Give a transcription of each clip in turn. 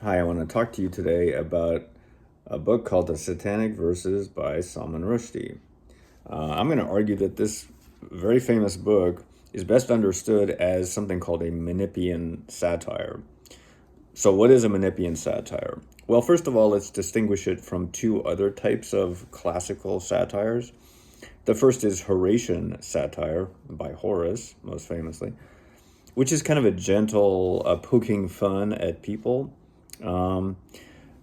Hi, I want to talk to you today about a book called The Satanic Verses by Salman Rushdie. I'm going to argue that this very famous book is best understood as something called a Menippean satire. So, what is a Menippean satire? Well, first of all, let's distinguish it from two other types of classical satires. The first is Horatian satire by Horace, most famously, which is kind of a gentle poking fun at people. Um,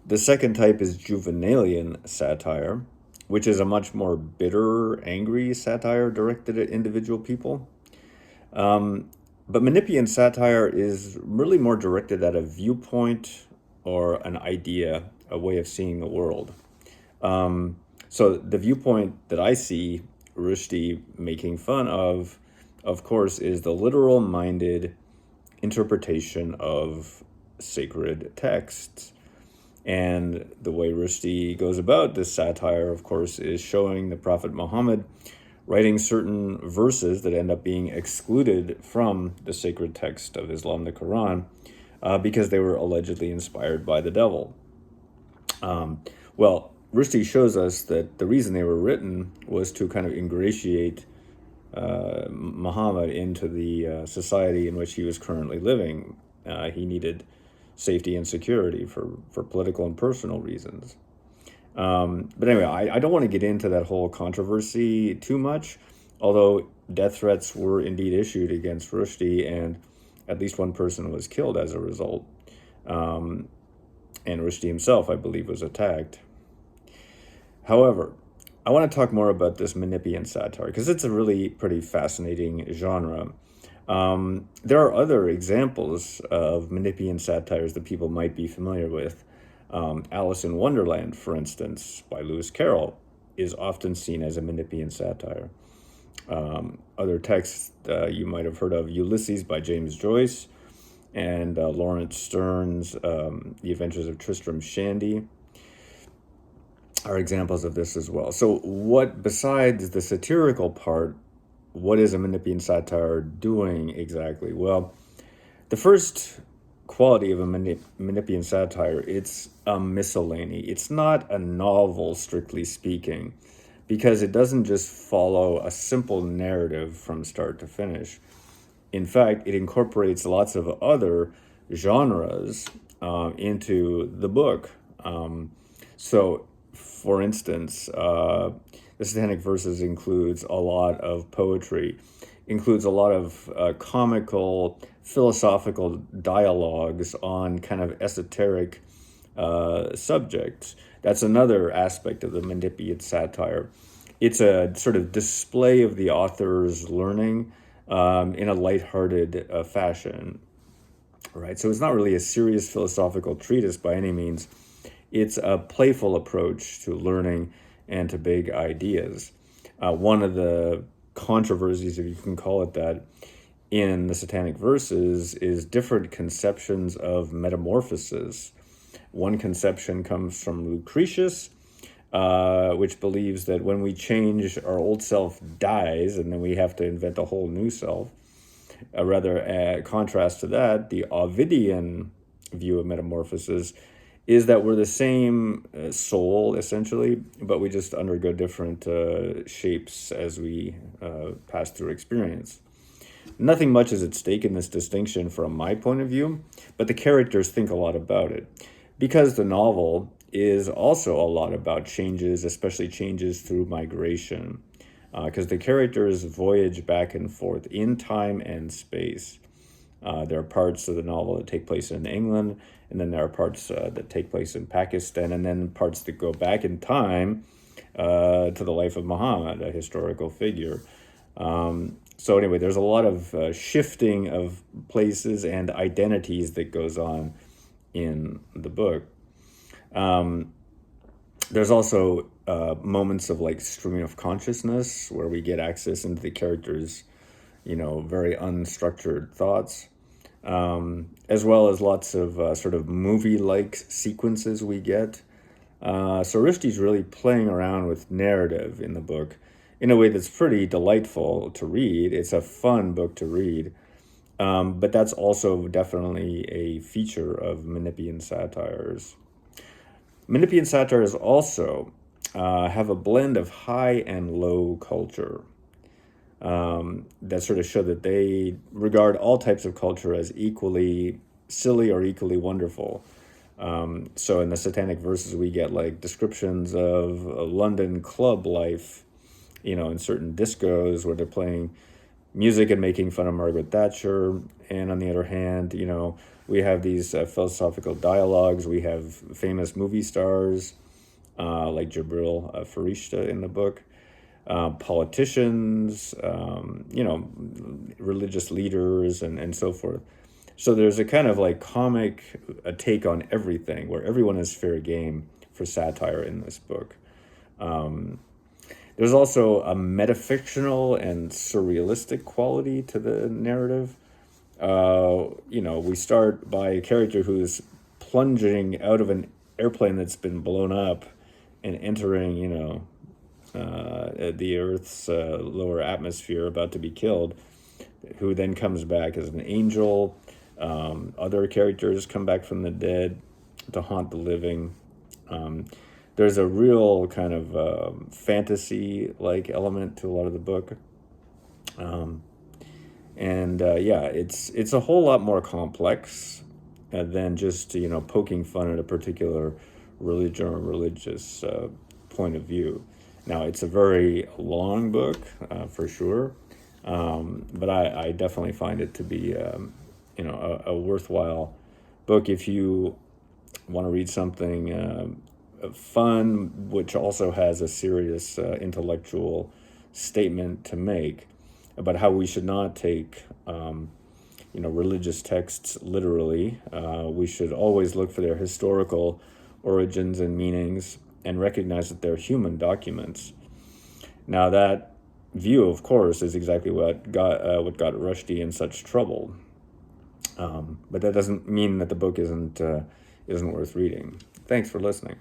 The second type is Juvenalian satire, which is a much more bitter, angry satire directed at individual people. Um, but Menippean satire is really more directed at a viewpoint or an idea, a way of seeing the world. Um, so the viewpoint that I see Rushdie making fun of course, is the literal minded interpretation of sacred texts. And the way Rushdie goes about this satire, of course, is showing the Prophet Muhammad writing certain verses that end up being excluded from the sacred text of Islam, the Quran, because they were allegedly inspired by the devil. Um, well, Rushdie shows us that the reason they were written was to kind of ingratiate Muhammad into the society in which he was currently living. He needed safety and security for political and personal reasons. But anyway, I don't want to get into that whole controversy too much, although death threats were indeed issued against Rushdie, and at least one person was killed as a result. Um, and Rushdie himself, I believe, was attacked. However, I want to talk more about this Menippean satire because it's a really pretty fascinating genre. There are other examples of Menippean satires that people might be familiar with. Alice in Wonderland, for instance, by Lewis Carroll, is often seen as a Menippean satire. Other texts you might have heard of: Ulysses by James Joyce and Lawrence Stern's The Adventures of Tristram Shandy are examples of this as well. So, what, besides the satirical part, what is a Menippean satire doing exactly? Well, the first quality of a Menippean satire, it's a miscellany. It's not a novel, strictly speaking, because it doesn't just follow a simple narrative from start to finish. In fact, it incorporates lots of other genres into the book. So, for instance, the Satanic Verses includes a lot of poetry, includes a lot of comical, philosophical dialogues on kind of esoteric subjects. That's another aspect of the Menippean satire. It's a sort of display of the author's learning in a lighthearted fashion, right? So it's not really a serious philosophical treatise by any means. It's a playful approach to learning and to big ideas. One of the controversies, if you can call it that, in the Satanic Verses is different conceptions of metamorphosis. One conception comes from Lucretius, which believes that when we change, our old self dies, and then we have to invent a whole new self. Contrast to that, the Ovidian view of metamorphosis is that we're the same soul, essentially, but we just undergo different shapes as we pass through experience. Nothing much is at stake in this distinction from my point of view, but the characters think a lot about it. Because the novel is also a lot about changes, especially changes through migration, because the characters voyage back and forth in time and space. There are parts of the novel that take place in England, and then there are parts that take place in Pakistan, and then parts that go back in time to the life of Muhammad, a historical figure. So anyway, there's a lot of shifting of places and identities that goes on in the book. Um, there's also moments of like streaming of consciousness where we get access into the characters' very unstructured thoughts, as well as lots of sort of movie-like sequences we get. So Rushdie's really playing around with narrative in the book in a way that's pretty delightful to read. It's a fun book to read. But that's also definitely a feature of Menippean satires. Menippean satires also have a blend of high and low culture, that sort of show that they regard all types of culture as equally silly or equally wonderful. So in the Satanic Verses, we get like descriptions of London club life, in certain discos where they're playing music and making fun of Margaret Thatcher. And on the other hand, we have these philosophical dialogues. We have famous movie stars like Jabril Farishta in the book, politicians, religious leaders, and so forth. So there's a kind of like comic take on everything where everyone is fair game for satire in this book. There's also a metafictional and surrealistic quality to the narrative. We start by a character who's plunging out of an airplane that's been blown up and entering, the Earth's lower atmosphere, about to be killed, who then comes back as an angel. Other characters come back from the dead to haunt the living. There's a real kind of fantasy-like element to a lot of the book. It's a whole lot more complex than just, poking fun at a particular religion or religious point of view. Now, it's a very long book, for sure, but I definitely find it to be, a worthwhile book if you want to read something fun, which also has a serious intellectual statement to make about how we should not take, religious texts literally. We should always look for their historical origins and meanings and recognize that they're human documents. Now, that view, of course, is exactly what got Rushdie in such trouble. But that doesn't mean that the book isn't worth reading. Thanks for listening.